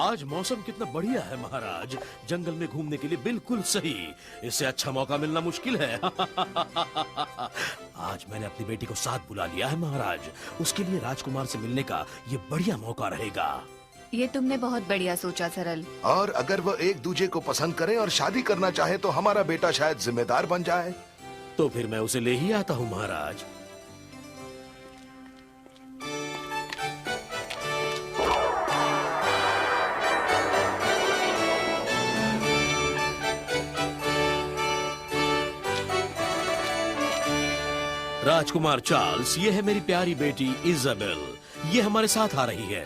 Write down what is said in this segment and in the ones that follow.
आज मौसम कितना बढ़िया है महाराज, जंगल में घूमने के लिए बिल्कुल सही। इससे अच्छा मौका मिलना मुश्किल है। आज मैंने अपनी बेटी को साथ बुला लिया है महाराज, उसके लिए राजकुमार से मिलने का ये बढ़िया मौका रहेगा। ये तुमने बहुत बढ़िया सोचा सरल। और अगर वो एक दूजे को पसंद करे और शादी करना चाहे तो हमारा बेटा शायद जिम्मेदार बन जाए। तो फिर मैं उसे ले ही आता हूँ महाराज। राजकुमार चार्ल्स, ये है मेरी प्यारी बेटी इजाबेल, ये हमारे साथ आ रही है।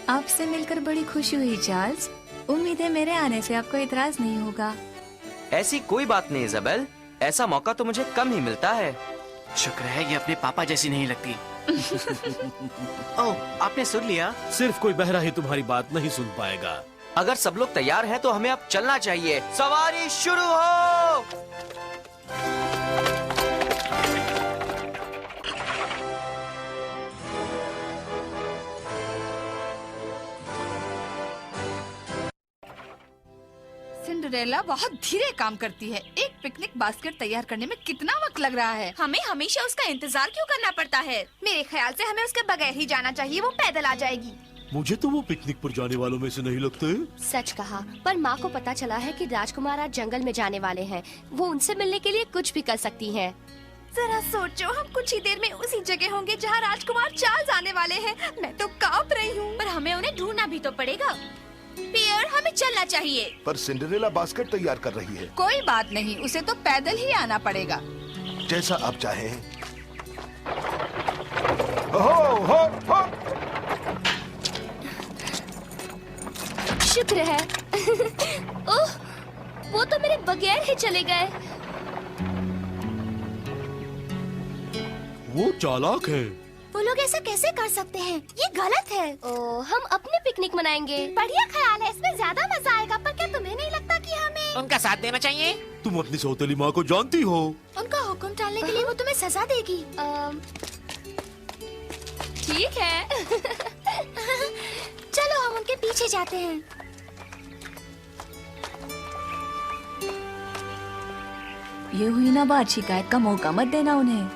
आपसे मिलकर बड़ी खुशी हुई चार्ल्स। उम्मीद है मेरे आने से आपको इतराज नहीं होगा। ऐसी कोई बात नहीं इजाबेल, ऐसा मौका तो मुझे कम ही मिलता है। शुक्र है ये अपने पापा जैसी नहीं लगती। ओह, आपने सुन लिया? सिर्फ कोई बहरा ही तुम्हारी बात नहीं सुन पाएगा। अगर सब लोग तैयार हैं तो हमें अब चलना चाहिए। सवारी शुरू हो। सिंड्रेला बहुत धीरे काम करती है। एक पिकनिक बास्केट तैयार करने में कितना वक्त लग रहा है। हमें हमेशा उसका इंतजार क्यों करना पड़ता है? मेरे ख्याल से हमें उसके बगैर ही जाना चाहिए, वो पैदल आ जाएगी। मुझे तो वो पिकनिक पर जाने वालों में से नहीं लगते। सच कहा, पर माँ को पता चला है कि राजकुमार आज जंगल में जाने वाले हैं। वो उनसे मिलने के लिए कुछ भी कर सकती हैं। जरा सोचो, हम कुछ ही देर में उसी जगह होंगे जहाँ राजकुमार चार्ल्स आने वाले हैं। मैं तो कांप रही हूँ। पर हमें उन्हें ढूंढना भी तो पड़ेगा। पियर, हमें चलना चाहिए। पर सिंड्रेला बास्केट तैयार कर रही है। कोई बात नहीं, उसे तो पैदल ही आना पड़ेगा। जैसा आप चाहें। हो, हो, हो। शुक्र है। ओह, वो तो मेरे बगैर ही चले गए। वो चालाक है। वो लोग ऐसा कैसे कर सकते हैं? ये गलत है। ओह, हम अपने पिकनिक मनाएंगे। बढ़िया ख्याल है, इसमें ज्यादा मजा आएगा। पर क्या तुम्हें नहीं लगता कि हमें उनका साथ देना चाहिए? तुम अपनी सौतेली माँ को जानती हो। उनका हुक्म टालने के लिए वो तुम्हें सजा देगी। ठीक है। चलो हम उनके पीछे जाते हैं। ये हुई ना बात, शिकायत का मौका मत देना उन्हें।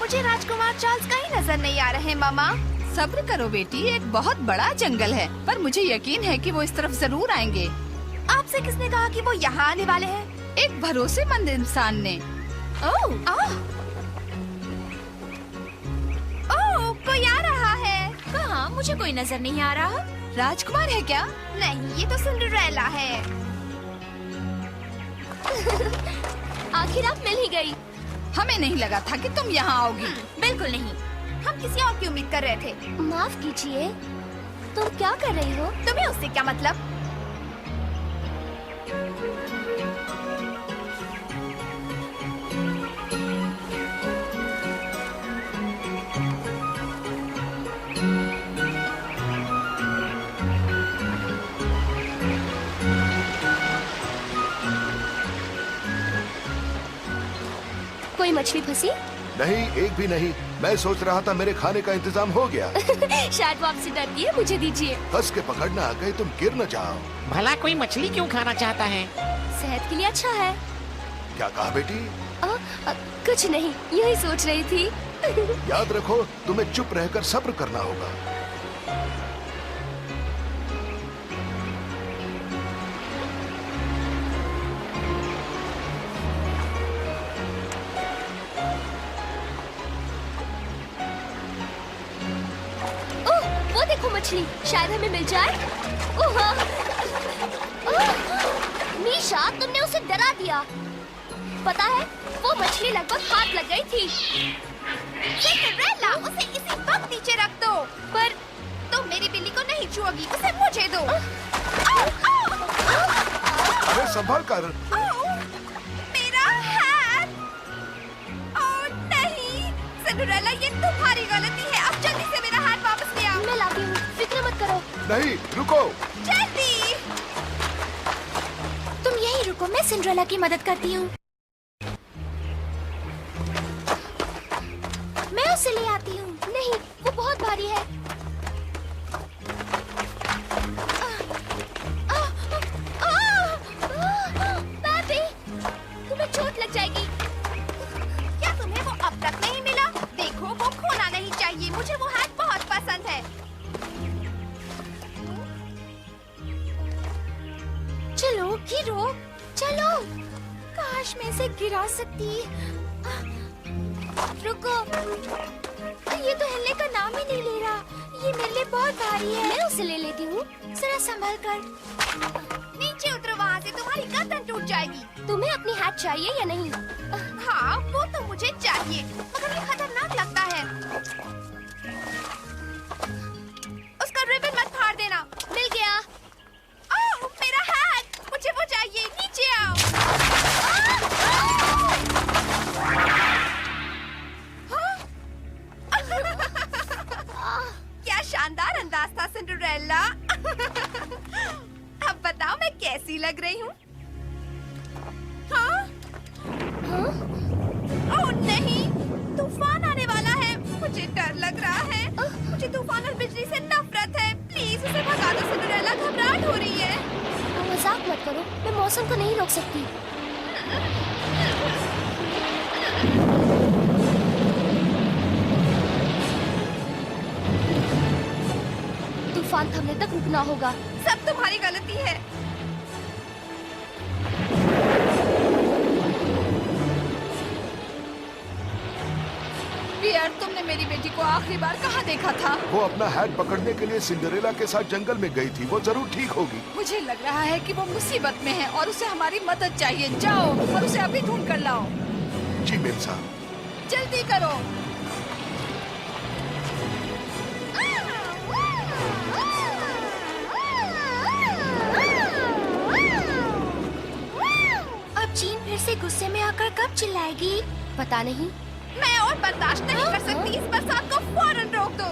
मुझे राजकुमार चार्ल्स कहीं नजर नहीं आ रहे मामा। सब्र करो बेटी, एक बहुत बड़ा जंगल है, पर मुझे यकीन है कि वो इस तरफ जरूर आएंगे। आपसे किसने कहा कि वो यहाँ आने वाले हैं? एक भरोसेमंद इंसान ने। ओह, ओह, कोई आ रहा है। कहाँ? मुझे कोई नजर नहीं आ रहा। राजकुमार है क्या? नहीं, ये तो सिंड्रेला है। आखिर आप मिल ही गई। हमें नहीं लगा था कि तुम यहाँ आओगी। बिल्कुल नहीं, हम किसी और की उम्मीद कर रहे थे। माफ कीजिए, तुम क्या कर रही हो? तुम्हें उससे क्या मतलब? कोई मछली फंसी? नहीं, एक भी नहीं। मैं सोच रहा था मेरे खाने का इंतजाम हो गया। शायद वो आपसे डरती है, मुझे दीजिए। फंस के पकड़ना, कहीं तुम गिर न जाओ। भला कोई मछली क्यों खाना चाहता है? सेहत के लिए अच्छा है। क्या कहा बेटी? कुछ नहीं, यही सोच रही थी। याद रखो, तुम्हें चुप रहकर सब्र करना होगा। वो देखो मछली, शायद हमें मिल जाए। ओह, मीशा, तुमने उसे डरा दिया। पता है, वो मछली लगभग हाथ लग गई थी। सिंड्रेला, उसे इसी वक्त नीचे रख दो। पर तुम मेरी बिल्ली को नहीं छुओगी, उसे मुझे दो। आओ, आओ। संभाल कर। मेरा हैट! ओह नहीं, सिंड्रेला ये तुम्हारी गलती है। अब जल्दी से मेरा हैट वापस ले आओ। मैं लाती हूँ, फिक्र मत करो। नहीं, रुको। जल्दी! तुम यहीं रुको, मैं सिंड्रेला की मदद करती हूँ। मैं उसे ले आती हूँ। नहीं, वो बहुत भारी है। पापी, तुम्हें चोट लग जाएगी। क्या तुम्हें वो अब तक नहीं मिला? देखो, वो खोना नहीं चाहिए। मुझे वो हैट बहुत पसंद है। चलो गिरो, चलो। काश मैं इसे गिरा सकती। रुको, ये तो हिलने का नाम ही नहीं ले रहा। ये मेरे लिए बहुत भारी है। मैं उसे ले लेती हूँ, जरा संभल कर। नीचे उतरो, वहाँ से तुम्हारी गर्दन टूट जाएगी। तुम्हें अपनी हैट चाहिए या नहीं? हाँ, वो तो मुझे चाहिए, मगर ये खतरनाक लगता है। उसका रिबन मत फाड़ देना। मिल गया। ओह, मेरा हैट! मुझे वो चाहिए। नीचे आओ। क्या शानदार अंदाज था सिंड्रेला। अब बताओ मैं कैसी लग रही हूँ? हाँ? ओह नहीं, तूफान आने वाला है। मुझे डर लग रहा है। मुझे तूफान और बिजली से नफरत है। प्लीज उसे भगा दो सिंड्रेला, घबराहट हो रही है। मजाक मत करो, मैं मौसम को नहीं रोक सकती। तूफान थमने तक रुकना होगा। सब तुम्हारी गलती है। पियर, तुमने मेरी बेटी को आखिरी बार कहाँ देखा था? वो अपना हैट पकड़ने के लिए सिंड्रेला के साथ जंगल में गई थी। वो जरूर ठीक होगी। मुझे लग रहा है कि वो मुसीबत में है और उसे हमारी मदद चाहिए। जाओ और उसे अभी ढूंढ कर लाओ। जी मेम साहब। जल्दी करो। अब जीन फिर से गुस्से में आकर कब चिल्लाएगी? पता नहीं। मैं और बर्दाश्त नहीं कर सकती। इस बरसात को फौरन रोक दो।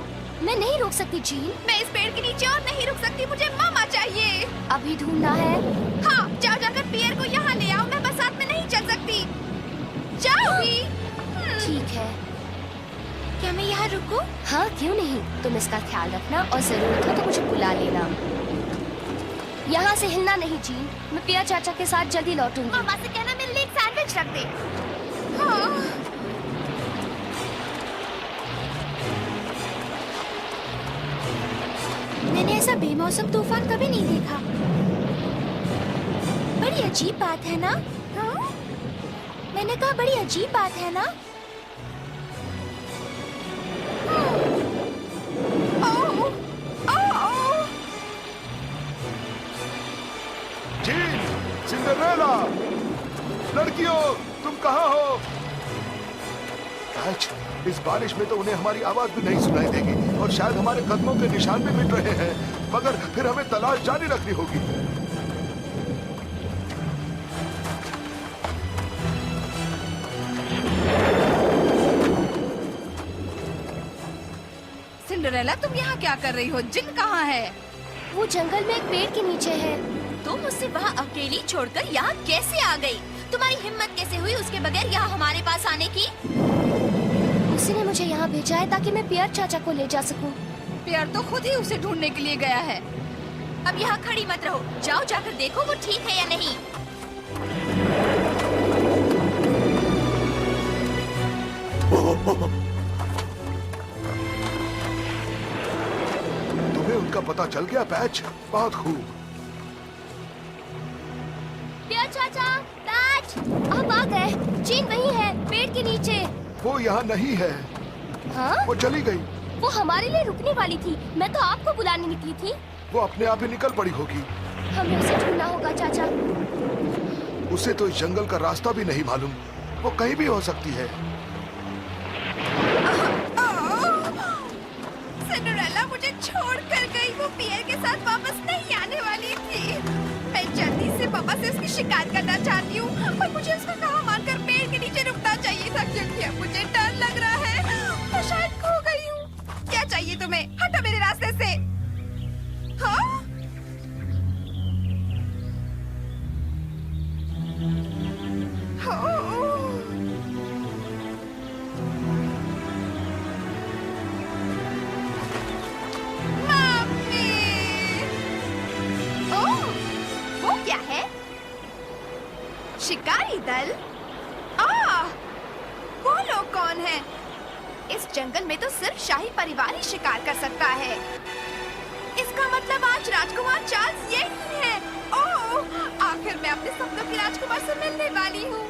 मैं नहीं रोक सकती जीन। मैं इस पेड़ के नीचे और नहीं रुक सकती। मुझे मामा चाहिए। अभी ढूंढना है। हाँ, जाओ जाकर पियर को यहाँ ले आओ। मैं बरसात में नहीं चल सकती। जाओ भी। ठीक है। क्या मैं यहाँ रुकूं? हाँ, क्यों नहीं। तुम इसका ख्याल रखना और जरूरत हो तो मुझे बुला लेना। यहाँ से हिलना नहीं जीन। मैं पिया चाचा के साथ जल्दी लौटूंगी। मामा से कहना मेरे लिए एक सैंडविच रख दे। हाँ। मैंने ऐसा बेमौसम तूफान कभी नहीं देखा। बड़ी अजीब बात है ना? हाँ? मैंने कहा बड़ी अजीब बात है ना? ओह, ओह, जीन, सिंड्रेला, लड़कियों, तुम कहाँ हो? आज इस बारिश में तो उन्हें हमारी आवाज भी नहीं सुनाई देगी और शायद हमारे कदमों के निशान भी मिट रहे हैं, मगर फिर हमें तलाश जारी रखनी होगी। सिंड्रेला, तुम यहाँ क्या कर रही हो? जिन कहाँ है? वो जंगल में एक पेड़ के नीचे है। तुम उसे वहाँ अकेली छोड़कर यहाँ कैसे आ गई? तुम्हारी हिम्मत कैसे हुई उसके बगैर यहाँ हमारे पास आने की? उसी ने मुझे यहाँ भेजा है ताकि मैं पियर चाचा को ले जा सकूं। पियर तो खुद ही उसे ढूंढने के लिए गया है। अब यहाँ खड़ी मत रहो। जाओ जाकर देखो वो ठीक है या नहीं। तुम्हें उनका पता चल गया पैच? बहुत खूब। पियर चाचा, पैच, आप आ गए। जीन वही है, पेड़ के नीचे। वो यहाँ नहीं है। हाँ? वो चली गई। वो हमारे लिए रुकने वाली थी। मैं तो आपको बुलाने निकली थी। वो अपने आप ही निकल पड़ी होगी। हमें उसे ढूंढना होगा चाचा। उसे तो इस जंगल का रास्ता भी नहीं मालूम। वो कहीं भी हो सकती है। सिंड्रेला मुझे छोड़ कर गई। वो पियर के साथ वापस नहीं आने वाली थी। मैं जल्दी से पापा से उसकी शिकार करना चाहती हूँ, पर मुझे उसका कहा मानकर पेड़ के नीचे रुकना चाहिए था, क्योंकि अब मुझे डर लग रहा है। मैं शायद खो गई हूँ। क्या चाहिए तुम्हें? हटो मेरे रास्ते से। हाँ? शिकारी दल? वो लोग कौन हैं? इस जंगल में तो सिर्फ शाही परिवार ही शिकार कर सकता है। इसका मतलब आज राजकुमार चार्ल्स यही है। ओह, आखिर मैं अपने सपनों की राजकुमार से मिलने वाली हूँ।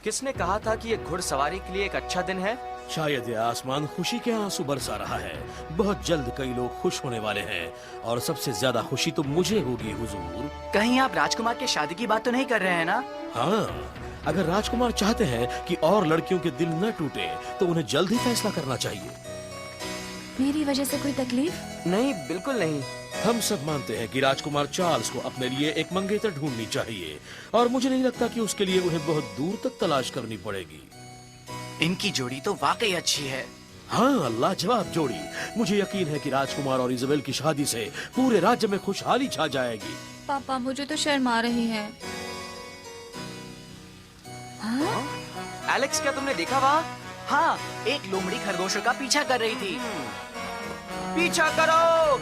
किसने कहा था कि ये घुड़सवारी के लिए एक अच्छा दिन है? शायद ये आसमान खुशी के आंसू बरसा रहा है। बहुत जल्द कई लोग खुश होने वाले हैं और सबसे ज्यादा खुशी तो मुझे होगी हुजूर। कहीं आप राजकुमार की शादी की बात तो नहीं कर रहे हैं ना? हाँ, अगर राजकुमार चाहते हैं कि और लड़कियों के दिल न टूटे तो उन्हें जल्द ही फैसला करना चाहिए। मेरी वजह से कोई तकलीफ? नहीं, बिल्कुल नहीं। हम सब मानते हैं कि राजकुमार चार्ल्स को अपने लिए एक मंगेतर ढूंढनी चाहिए और मुझे नहीं लगता कि उसके लिए उन्हें बहुत दूर तक तलाश करनी पड़ेगी। इनकी जोड़ी तो वाकई अच्छी है। हाँ, लाजवाब जोड़ी। मुझे यकीन है कि राजकुमार और इज़ाबेल की शादी से पूरे राज्य में खुशहाली छा जाएगी। पापा मुझे तो शर्म आ रही है। हाँ? एलेक्स, क्या तुमने देखा वहाँ? हाँ, एक लोमड़ी खरगोशों का पीछा कर रही थी। पीछा करो।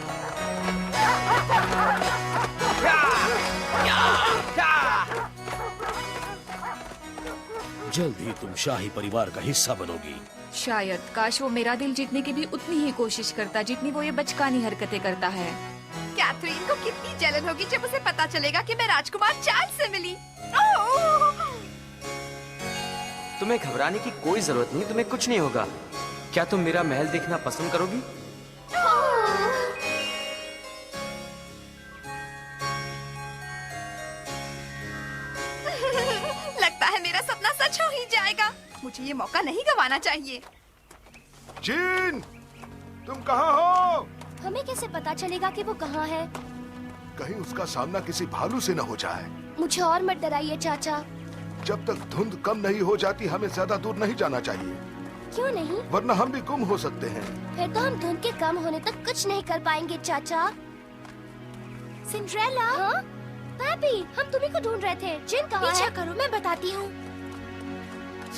जल्द ही तुम शाही परिवार का हिस्सा बनोगी। शायद। काश वो मेरा दिल जीतने की भी उतनी ही कोशिश करता जितनी वो ये बचकानी हरकतें करता है। कैथरीन को कितनी जलन होगी जब उसे पता चलेगा कि मैं राजकुमार चार्ल्स से मिली। ओह! तुम्हें घबराने की कोई जरूरत नहीं, तुम्हें कुछ नहीं होगा। क्या तुम मेरा महल देखना पसंद करोगी? लगता है मेरा सपना सच हो ही जाएगा। मुझे ये मौका नहीं गंवाना चाहिए। जीन, तुम कहाँ हो? हमें कैसे पता चलेगा कि वो कहाँ है? कहीं उसका सामना किसी भालू से न हो जाए। मुझे और मत डराइए चाचा। जब तक धुंध कम नहीं हो जाती हमें ज्यादा दूर नहीं जाना चाहिए, क्यों नहीं? वरना हम भी गुम हो सकते हैं। फिर तो हम धुंध के कम होने तक कुछ नहीं कर पाएंगे चाचा। सिंड्रेला? हाँ? पापी, हम तुम्ही को ढूंढ रहे थे। जिन कहाँ है? पीछा करो, मैं बताती हूँ।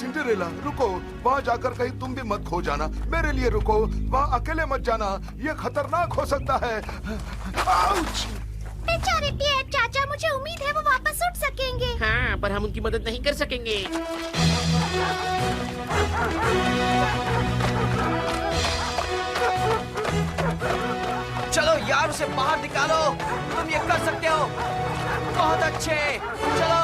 सिंड्रेला, रुको, वहाँ जाकर कहीं तुम भी मत खो जाना। मेरे लिए रुको, वहाँ अकेले मत जाना, ये खतरनाक हो सकता है। आउच! बेचारे पियर चाचा, मुझे उम्मीद है वो वापस उठ सकेंगे। हाँ, पर हम उनकी मदद नहीं कर सकेंगे। चलो यार, उसे बाहर निकालो। तुम ये कर सकते हो। बहुत अच्छे, चलो।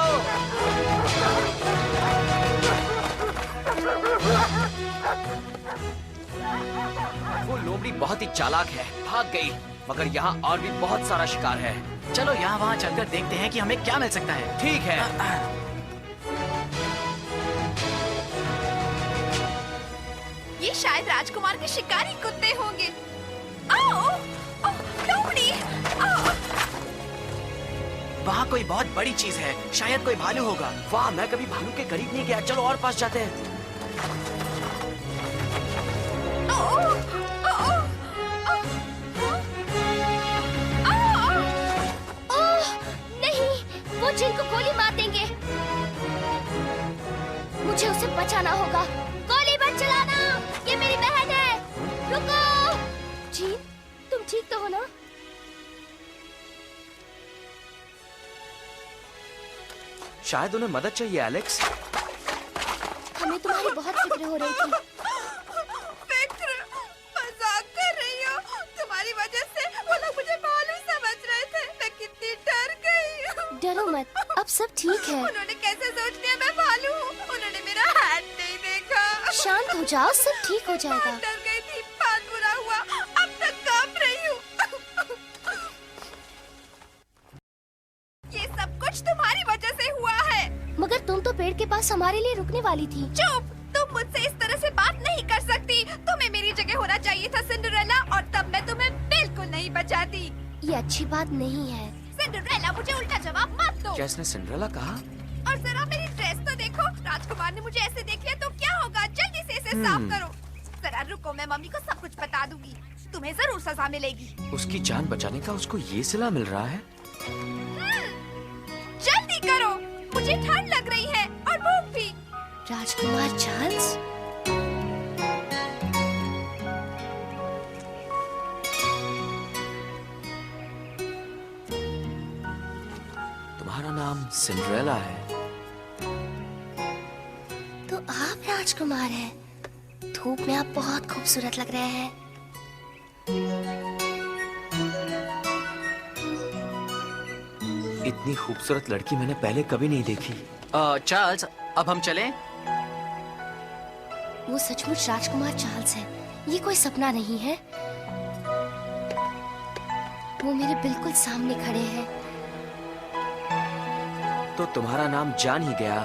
वो लोमड़ी बहुत ही चालाक है, भाग गई। मगर यहाँ और भी बहुत सारा शिकार है। चलो यहाँ वहाँ चलकर देखते हैं कि हमें क्या मिल सकता है। ठीक है। ये शायद राजकुमार के शिकारी कुत्ते होंगे। आओ, लोमड़ी! वहाँ कोई बहुत बड़ी चीज है, शायद कोई भालू होगा। वाह, मैं कभी भालू के करीब नहीं गया। चलो और पास जाते हैं। नहीं, वो जिन को गोली मार देंगे। मुझे उसे बचाना होगा। गोली मत चलाना, ये मेरी बहन है। रुको। जीन, तुम ठीक तो हो ना? शायद उन्हें मदद चाहिए एलेक्स। हमें तुम्हारी बहुत फिक्र हो रही थी। फिक्र? मजाक कर रही हो? तुम्हारी वजह से वो लोग मुझे भालू समझ रहे थे। मैं कितनी डर गई। डरो मत, अब सब ठीक है। उन्होंने कैसे सोच लिया मैं भालू हूँ? उन्होंने मेरा हाथ नहीं देखा। शांत हो जाओ, सब ठीक हो जाएगा। डर गई थी, बहुत बुरा हुआ। अब तक कुछ तुम्हारी वजह से हुआ है। मगर तुम तो पेड़ के पास हमारे लिए रुकने वाली थी। चुप, तुम मुझसे इस तरह से बात नहीं कर सकती। तुम्हें मेरी जगह होना चाहिए था सिंड्रेला, और तब मैं तुम्हें बिल्कुल नहीं बचाती। ये अच्छी बात नहीं है। सिंड्रेला, मुझे उल्टा जवाब मत दो। क्या इसने सिंड्रेला कहा? और जरा मेरी ड्रेस तो देखो। राजकुमार ने मुझे ऐसे देख लिया तो क्या होगा? जल्दी से इसे साफ करो। जरा रुको, मैं मम्मी को सब कुछ बता दूंगी। तुम्हें जरूर सजा मिलेगी। उसकी जान बचाने का उसको ये सिला मिल रहा है। जल्दी करो, मुझे ठंड लग रही है और भूख भी। राजकुमार चार्ल्स, तुम्हारा नाम सिंड्रेला है। तो आप राजकुमार हैं। धूप में आप बहुत खूबसूरत लग रहे हैं। इतनी खूबसूरत लड़की मैंने पहले कभी नहीं देखी। चार्ल्स, अब हम चलें? वो सचमुच राजकुमार चार्ल्स है। ये कोई सपना नहीं है। वो मेरे बिल्कुल सामने खड़े हैं। तो तुम्हारा नाम जान ही गया।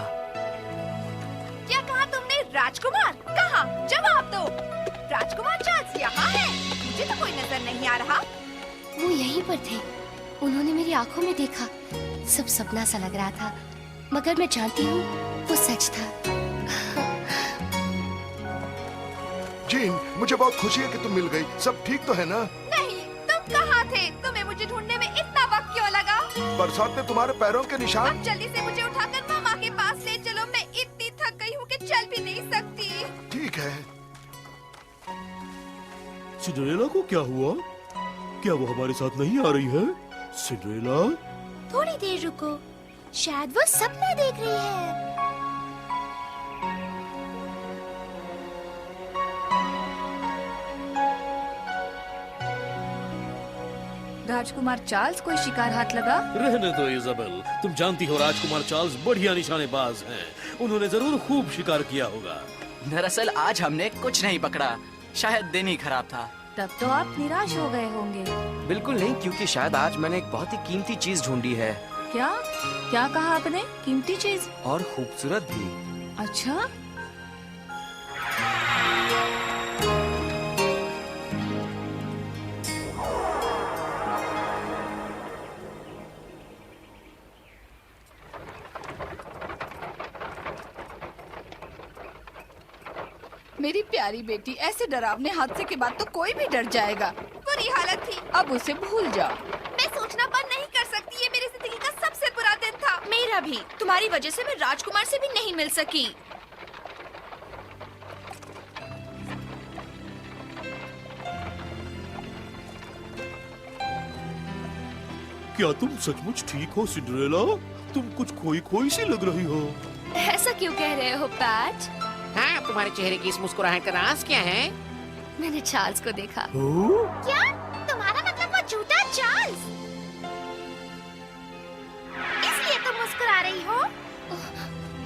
क्या कहा तुमने? राजकुमार? कहा? जवाब दो। राजकुमार चार्ल्स यहाँ है? मुझे तो कोई नजर नहीं आ रहा। वो यहीं पर थे। उन्होंने मेरी आंखों में देखा। सब सपना सा लग रहा था, मगर मैं जानती हूँ वो सच था। जीन, मुझे बहुत खुशी है कि तुम मिल गई। सब ठीक तो है ना? नहीं, तुम कहाँ थे? तुम्हें मुझे ढूंढने में इतना वक्त क्यों लगा? बरसात में तुम्हारे पैरों के निशान। अब जल्दी से मुझे उठाकर मामा के पास ले चलो। मैं इतनी थक गई हूँ कि चल भी नहीं सकती। ठीक है। सिंड्रेला को क्या हुआ? क्या वो हमारे साथ नहीं आ रही है? सिंड्रेला? थोड़ी देर रुको, शायद वो सपना देख रही है। राजकुमार चार्ल्स, कोई शिकार हाथ लगा? रहने दो इजाबेल, तुम जानती हो राजकुमार चार्ल्स बढ़िया निशानेबाज हैं। उन्होंने जरूर खूब शिकार किया होगा। दरअसल आज हमने कुछ नहीं पकड़ा। शायद दिन ही खराब था। तब तो आप निराश हो गए होंगे। बिल्कुल नहीं, क्योंकि शायद आज मैंने एक बहुत ही कीमती चीज ढूंढी है। क्या? क्या कहा आपने? कीमती चीज? और खूबसूरत भी। अच्छा, मेरी प्यारी बेटी, ऐसे डरावने हादसे के बाद तो कोई भी डर जाएगा। बुरी हालत थी। अब उसे भूल जाओ। मैं सोचना बंद नहीं कर सकती। ये मेरी जिंदगी का सबसे बुरा दिन था। मेरा भी। तुम्हारी वजह से मैं राजकुमार से भी नहीं मिल सकी। क्या तुम सचमुच ठीक हो सिंड्रेला? तुम कुछ खोई खोई सी लग रही हो। ऐसा क्यों कह रहे हो पैट? हाँ, तुम्हारे चेहरे की इस मुस्कुराहट का राज क्या है? मैंने चार्ल्स को देखा। क्या? तुम्हारा मतलब वो झूठा चार्ल्स? इसलिए तुम मुस्कुरा रही हो?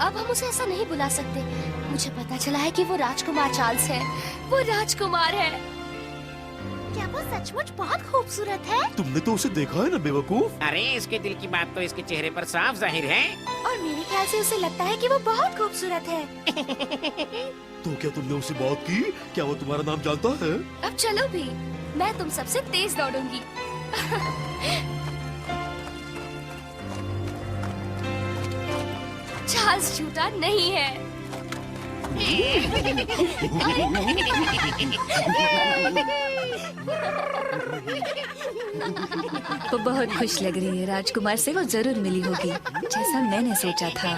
अब हम उसे ऐसा नहीं बुला सकते। मुझे पता चला है कि वो राजकुमार चार्ल्स है। वो राजकुमार है। क्या वो सचमुच बहुत खूबसूरत है? तुमने तो उसे देखा है ना बेवकूफ। अरे, इसके दिल की बात तो इसके चेहरे पर साफ जाहिर है। और मेरे ख्याल से उसे लगता है कि वो बहुत खूबसूरत है। तो क्या तुमने उससे बात की? क्या वो तुम्हारा नाम जानता है? अब चलो भी, मैं तुम सबसे तेज दौड़ूंगी। चार्ल्स झूठा नहीं है। वो बहुत खुश लग रही है। राजकुमार से वो जरूर मिली होगी, जैसा मैंने सोचा था।